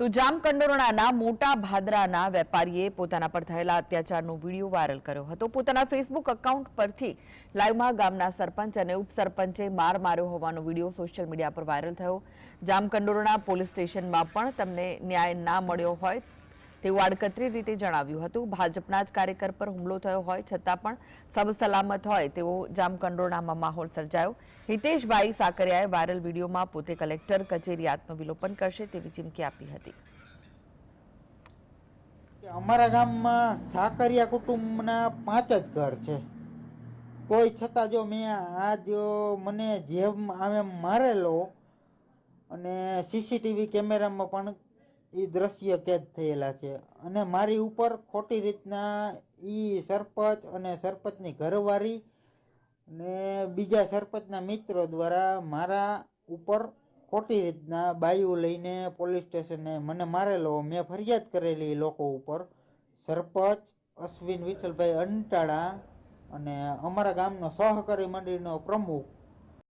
તો જામકંડોરણાના મોટા ભાદરાના વેપારીએ પોતાના પર થયેલા અત્યાચારનો વિડીયો વાયરલ કર્યો હતો। પોતાના ફેસબુક એકાઉન્ટ પરથી લાઈવમાં ગામના સરપંચ અને ઉપસરપંચે માર માર્યો હોવાનો વિડીયો સોશિયલ મીડિયા પર વાયરલ થયો। જામકંડોરણા પોલીસ સ્ટેશનમાં પણ તેમને ન્યાય ના મળ્યો હોય તેવું આડકતરી રીતે જણાવ્યું હતું। ભાજપના જ કાર્યકર પર હુમલો થયો હોય છતાં પણ સબ સલામત હોય તેવો જામકંડોરણામાં માહોલ સર્જાયો। હિતેશભાઈ સાકરિયાએ વાયરલ વિડીયોમાં પોતે કલેક્ટર કચેરી આત્મવિલોપન કરશે તેવી ચીમકી આપી હતી। અમારા ગામમાં સાકરિયા કુટુંબના 5 જ ઘર છે, તોય છતાં જો મેં આજ મને જેમ આવે મારેલો અને સીસીટીવી કેમેરામાં પણ એ દ્રશ્ય કેદ થયેલા છે અને મારી ઉપર ખોટી રીતના એ સરપંચ અને સરપંચની ઘરવાળી ને બીજા સરપંચના મિત્રો દ્વારા મારા ઉપર ખોટી રીતના બાયું લઈને પોલીસ સ્ટેશને મને મારેલો। મેં ફરિયાદ કરેલી લોકો ઉપર, સરપંચ અશ્વિન વિઠ્ઠલભાઈ અંટાળા અને અમારા ગામનો સહકારી મંડળનો પ્રમુખ